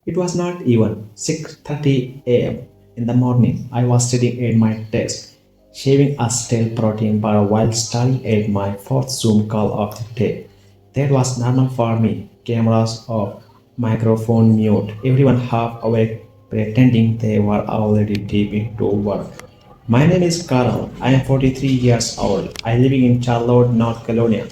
It was not even 6:30 a.m. in the morning. I was sitting at my desk, shaving a stale protein bar while staring at my fourth Zoom call of the day. That was normal for me. Cameras off, microphone mute, everyone half awake, pretending they were already deep into work. My name is Carl. I am 43 years old. I live in Charlotte, North Carolina.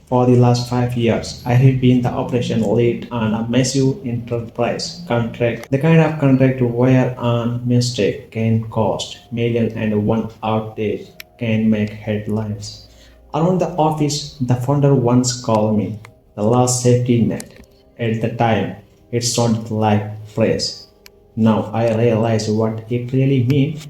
For the last 5 years, I have been the operation lead on a massive enterprise contract, the kind of contract where a mistake can cost millions and one outage can make headlines. Around the office, the founder once called me the last safety net. At the time, it sounded like praise. Now I realize what it really means.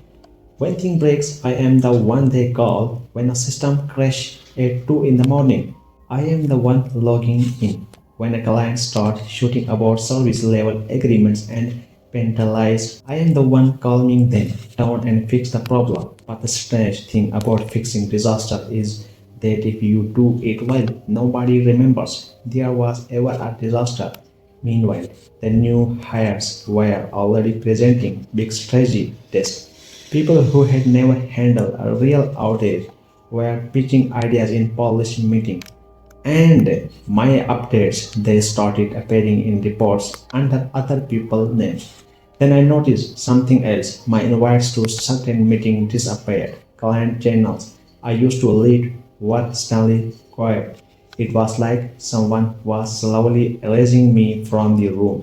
When thing breaks, I am the one they call. When a system crashes at 2 in the morning, I am the one logging in. When a client starts shooting about service level agreements and penalized, I am the one calming them down and fix the problem. But the strange thing about fixing disaster is that if you do it well, nobody remembers there was ever a disaster. Meanwhile, the new hires were already presenting big strategy desks. People who had never handled a real outage were pitching ideas in polished meetings. And my updates they started appearing in reports under other people's names. Then I noticed something else. My invites to certain meetings disappeared. Client channels I used to lead were suddenly quiet. It was like someone was slowly erasing me from the room.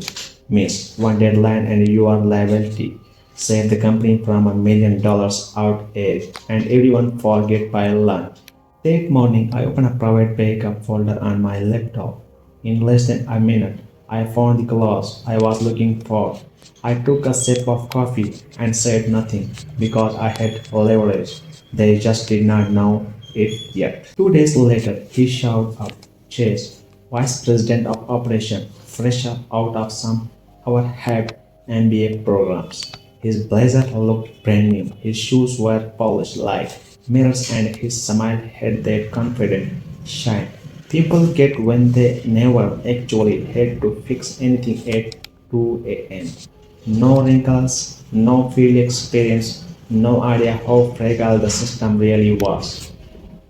Miss one deadline and your liability. Save the company from $1 million outage and everyone forget by lunch. That morning, I opened a private backup folder on my laptop. In less than a minute, I found the clause I was looking for. I took a sip of coffee and said nothing because I had leverage. They just did not know it yet. 2 days later, he showed up. Chase, Vice President of Operation, fresh up out of some our had MBA programs. His blazer looked brand new, his shoes were polished like mirrors, and his smile had that confident shine people get when they never actually had to fix anything at 2 a.m. No wrinkles, no field experience, no idea how fragile the system really was.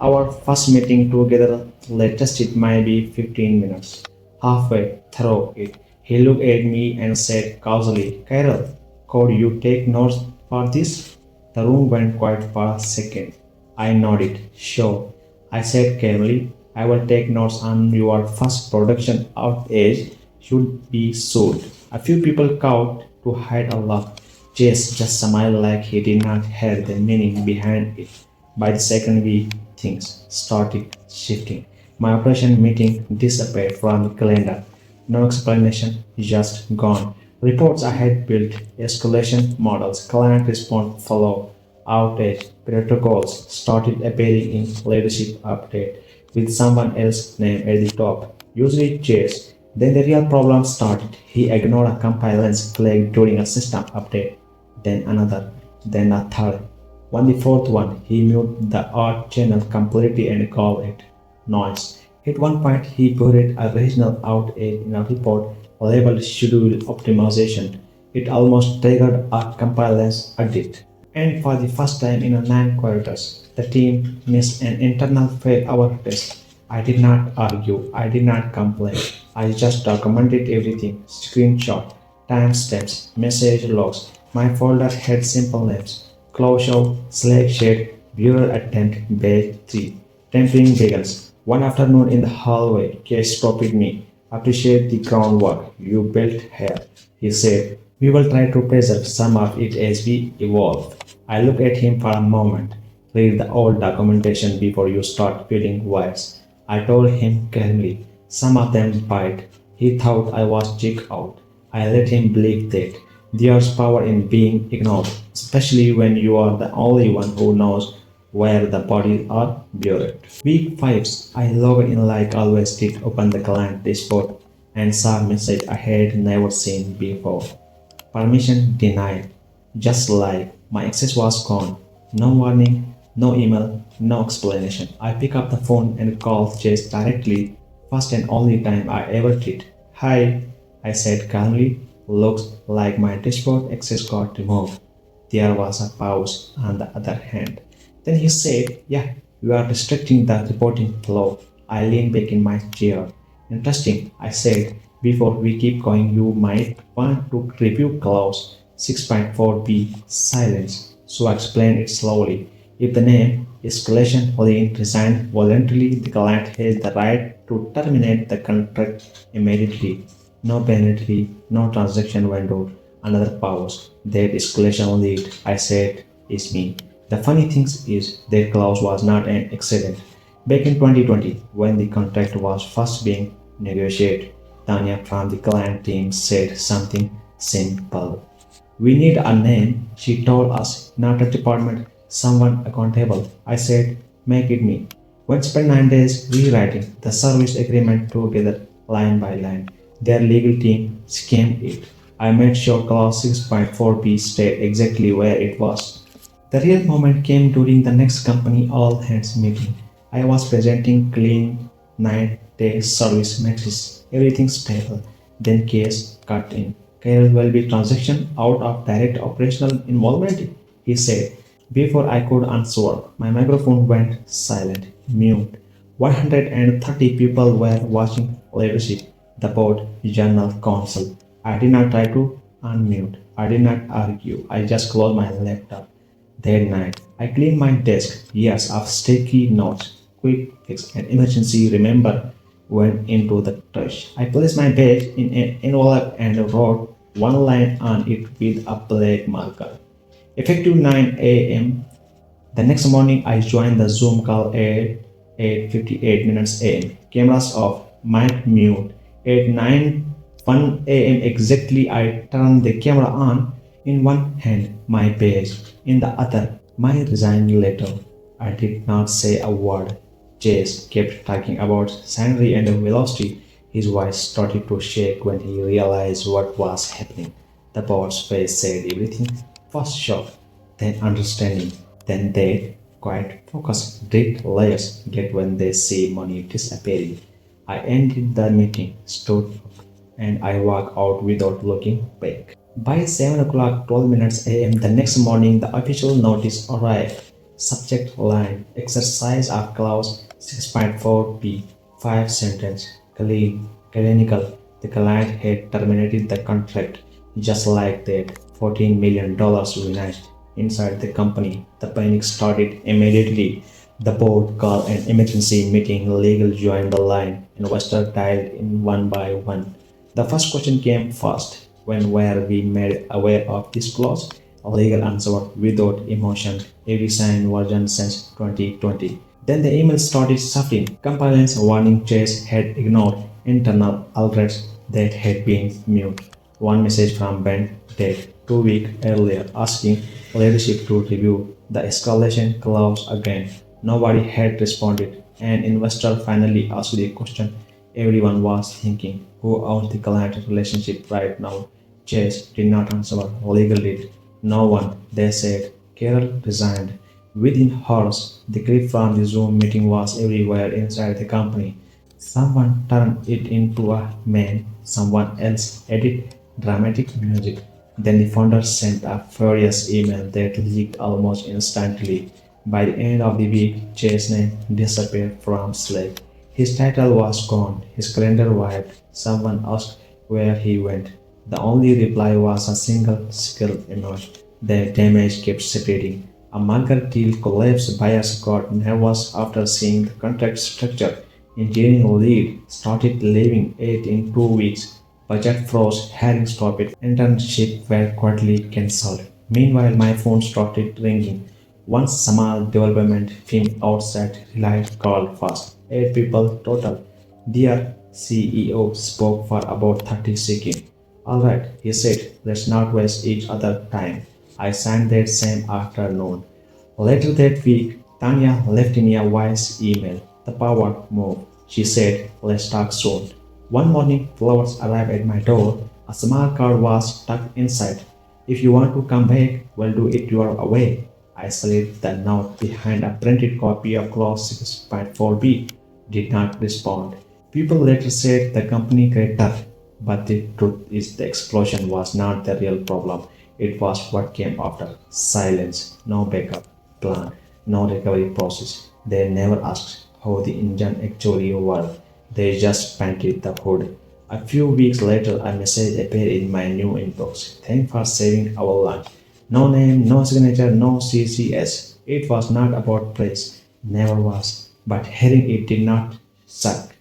Our first meeting together lasted maybe 15 minutes. Halfway through it, he looked at me and said casually, Carol, could you take notes for this? The room went quiet for a second. I nodded. Sure. I said calmly, I will take notes on your first production outage should be sold. A few people cowed to hide a laugh. Chase just smiled like he did not hear the meaning behind it. By the second week, things started shifting. My operation meeting disappeared from the calendar. No explanation, just gone. Reports I had built, escalation models, client response follow, outage, protocols started appearing in leadership update with someone else's name at the top, usually Chase. Then the real problem started. He ignored a compliance flag during a system update, then another, then a third. On the fourth one, he muted the odd channel completely and called it noise. At one point, he buried a regional outage in a report labeled schedule optimization. It almost triggered a compliance audit. And for the first time in 9 quarters, the team missed an internal failure test. I did not argue, I did not complain. I just documented everything, screenshot, timestamps, message logs. My folder had simple names, closure, Slack shade, bureau attempt, batch 3. Tempering begins. One afternoon in the hallway, Case stopped me. Appreciate the groundwork you built here, he said. We will try to preserve some of it as we evolve. I looked at him for a moment. Read the old documentation before you start peeling wires. I told him calmly. Some of them bite. He thought I was checked out. I let him believe that. There's power in being ignored, especially when you are the only one who knows where the bodies are buried. Week 5, I logged in like always did, opened the client dashboard and saw a message I had never seen before. Permission denied. Just like my access was gone. No warning, no email, no explanation. I picked up the phone and called Chase directly, first and only time I ever did. Hi, I said calmly. Looks like my dashboard access got removed. There was a pause on the other hand. Then he said, "Yeah, you are restricting the reporting flow." I leaned back in my chair. "Interesting," I said. "Before we keep going, you might want to review clause 6.4b, silence." So I explained it slowly. If the name escalation lane resigned voluntarily, the client has the right to terminate the contract immediately. No penalty, no transaction window, another pause. That escalation lead, I said, is me. The funny thing is that clause was not an accident. Back in 2020, when the contract was first being negotiated, Tanya from the client team said something simple. "We need a name," she told us, "not a department, someone accountable." I said, "Make it me." We spent 9 days rewriting the service agreement together, line by line. Their legal team skimmed it. I made sure clause 6.4b stayed exactly where it was. The real moment came during the next company all hands meeting. I was presenting clean 9-day service metrics, everything stable. Then case cut in. "Carol will be transaction out of direct operational involvement," he said. Before I could answer, my microphone went silent, mute. 130 people were watching leadership, the board, general counsel. I did not try to unmute. I did not argue. I just closed my laptop. That night, I cleaned my desk. Years of sticky notes, quick fix, and emergency remember went into the trash. I placed my badge in an envelope and wrote one line on it with a black marker. Effective 9 a.m. The next morning, I joined the Zoom call at 8:58 minutes a.m. Cameras off, mic mute. At 9:01 a.m. exactly, I turned the camera on. In one hand, my badge, in the other, my resign letter. I did not say a word. Chase kept talking about salary and velocity. His voice started to shake when he realized what was happening. The boss's face said everything. First shock, then understanding, then that quiet focus. Did layers get when they see money disappearing? I ended the meeting, stood up, and I walked out without looking back. By 7 o'clock 12 minutes a.m. the next morning, the official notice arrived. Subject line: exercise of clause 6.4b, 5 sentence, clean, clinical. The client had terminated the contract. Just like that, $14 million vanished inside the company. The panic started immediately. The board called an emergency meeting. Legal joined the line. Investors dialed in one by one. The first question came first: when were we made aware of this clause? A legal answer without emotion. Every signed version since 2020. Then the email started shuffling. Compliance warning Chase had ignored internal alerts that had been mute. One message from Ben dated 2 weeks earlier asking leadership to review the escalation clause again. Nobody had responded. An investor finally asked the question everyone was thinking: who owns the client relationship right now? Chase did not answer. Legal did. No one, they said. Carol resigned. Within hours, the clip from the Zoom meeting was everywhere inside the company. Someone turned it into a meme, someone else edited dramatic music. Then the founder sent a furious email that leaked almost instantly. By the end of the week, Chase's name disappeared from Slack. His title was gone, his calendar wiped. Someone asked where he went. The only reply was a single skill emoji. The damage kept spreading. A market deal collapsed. Buyers got nervous after seeing the contract structure. Engineering lead started leaving it in 2 weeks. Budget froze, hiring stopped, internships were quietly cancelled. Meanwhile, my phone started ringing. One small development firm outside Reliant called fast. 8 people total. Their CEO spoke for about 30 seconds. "Alright," he said, "let's not waste each other's time." I signed that same afternoon. Later that week, Tanya left me a voice email. The power moved. She said, "Let's talk soon." One morning, flowers arrived at my door. A small card was tucked inside. "If you want to come back, we'll do it your way." I slid the note behind a printed copy of clause 6.4b. Did not respond. People later said the company crater. But the truth is, the explosion was not the real problem. It was what came after. Silence, no backup plan, no recovery process. They never asked how the engine actually worked. They just painted the hood. A few weeks later, a message appeared in my new inbox. Thanks for saving our life. No name, no signature, no CCS. It was not about praise. Never was. But hearing it did not suck.